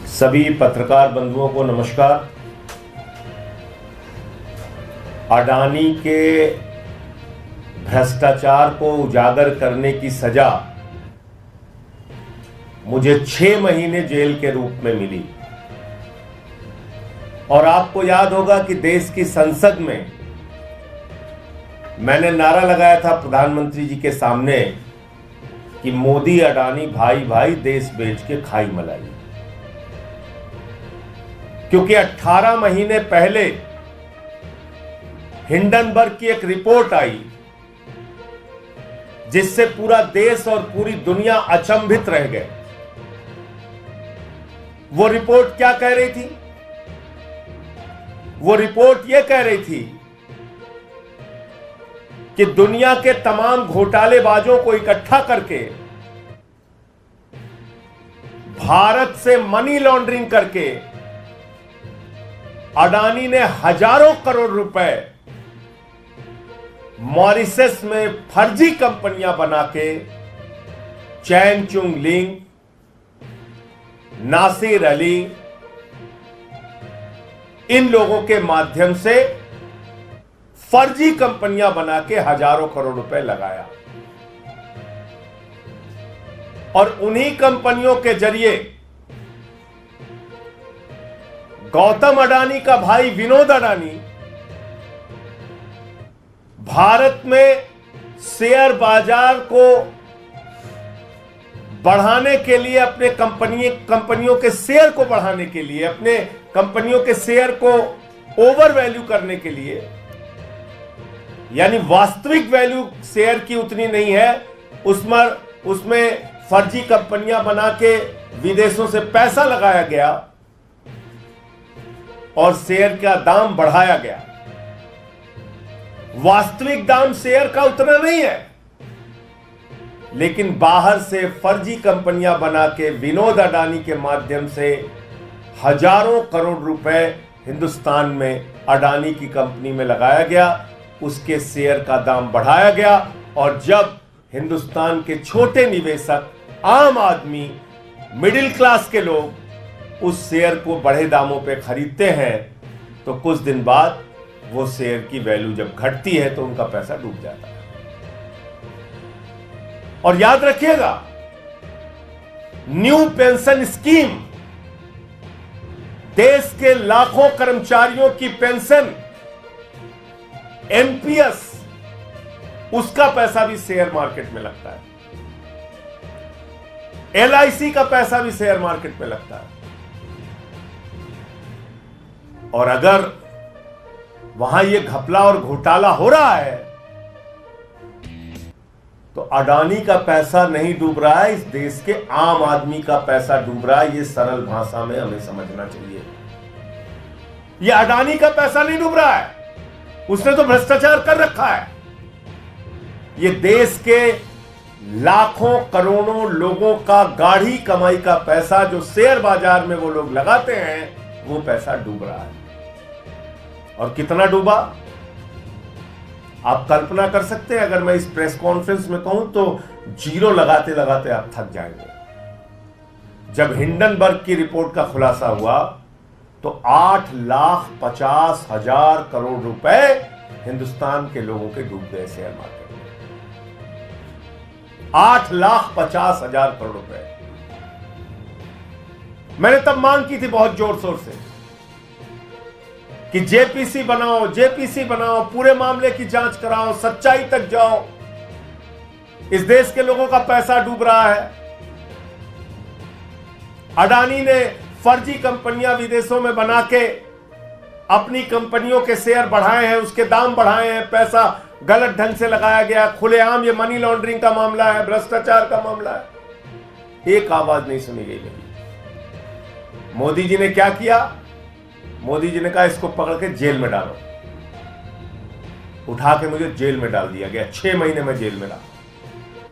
सभी पत्रकार बंधुओं को नमस्कार। अडानी के भ्रष्टाचार को उजागर करने की सजा मुझे 6 महीने जेल के रूप में मिली। और आपको याद होगा कि देश की संसद में मैंने नारा लगाया था प्रधानमंत्री जी के सामने कि मोदी अडानी भाई भाई देश बेच के खाई मलाई। क्योंकि 18 महीने पहले हिंडनबर्ग की एक रिपोर्ट आई जिससे पूरा देश और पूरी दुनिया अचंभित रह गए। वो रिपोर्ट क्या कह रही थी? वो रिपोर्ट ये कह रही थी कि दुनिया के तमाम घोटालेबाजों को इकट्ठा करके भारत से मनी लॉन्ड्रिंग करके अडानी ने हजारों करोड़ रुपए मॉरिशस में फर्जी कंपनियां बना के चैन चुंग लिंग, नासिर अली, इन लोगों के माध्यम से फर्जी कंपनियां बना के हजारों करोड़ रुपए लगाया। और उन्हीं कंपनियों के जरिए गौतम अडानी का भाई विनोद अडानी भारत में शेयर बाजार को बढ़ाने के लिए, अपने कंपनियों के शेयर को बढ़ाने के लिए, अपने कंपनियों के शेयर को ओवर वैल्यू करने के लिए, यानी वास्तविक वैल्यू शेयर की उतनी नहीं है, उसमें फर्जी कंपनियां बना के विदेशों से पैसा लगाया गया और शेयर का दाम बढ़ाया गया। वास्तविक दाम शेयर का उतना नहीं है, लेकिन बाहर से फर्जी कंपनियां बना के विनोद अडानी के माध्यम से हजारों करोड़ रुपए हिंदुस्तान में अडानी की कंपनी में लगाया गया, उसके शेयर का दाम बढ़ाया गया। और जब हिंदुस्तान के छोटे निवेशक, आम आदमी, मिडिल क्लास के लोग उस शेयर को बढ़े दामों पे खरीदते हैं तो कुछ दिन बाद वो शेयर की वैल्यू जब घटती है तो उनका पैसा डूब जाता है। और याद रखिएगा, न्यू पेंशन स्कीम, देश के लाखों कर्मचारियों की पेंशन, एनपीएस, उसका पैसा भी शेयर मार्केट में लगता है। एलआईसी का पैसा भी शेयर मार्केट में लगता है। और अगर वहां ये घपला और घोटाला हो रहा है तो अडानी का पैसा नहीं डूब रहा है, इस देश के आम आदमी का पैसा डूब रहा है। ये सरल भाषा में हमें समझना चाहिए। ये अडानी का पैसा नहीं डूब रहा है, उसने तो भ्रष्टाचार कर रखा है। ये देश के लाखों करोड़ों लोगों का गाढ़ी कमाई का पैसा जो शेयर बाजार में वो लोग लगाते हैं, वो पैसा डूब रहा है। और कितना डूबा आप कल्पना कर सकते हैं? अगर मैं इस प्रेस कॉन्फ्रेंस में कहूं तो जीरो लगाते लगाते आप थक जाएंगे। जब हिंडनबर्ग की रिपोर्ट का खुलासा हुआ तो 8,50,000 करोड़ रुपए हिंदुस्तान के लोगों के डूब गए शेयर मार्केट में। 8,50,000 करोड़ रुपए। मैंने तब मांग की थी बहुत जोर शोर से कि जेपीसी बनाओ, जेपीसी बनाओ, पूरे मामले की जांच कराओ, सच्चाई तक जाओ। इस देश के लोगों का पैसा डूब रहा है। अडानी ने फर्जी कंपनियां विदेशों में बना के अपनी कंपनियों के शेयर बढ़ाए हैं, उसके दाम बढ़ाए हैं, पैसा गलत ढंग से लगाया गया। खुलेआम ये मनी लॉन्ड्रिंग का मामला है, भ्रष्टाचार का मामला है। एक आवाज नहीं सुनी गई मेरी। मोदी जी ने क्या किया? मोदी जी ने कहा इसको पकड़ के जेल में डालो। उठा के मुझे जेल में डाल दिया गया। 6 महीने में जेल में रहा।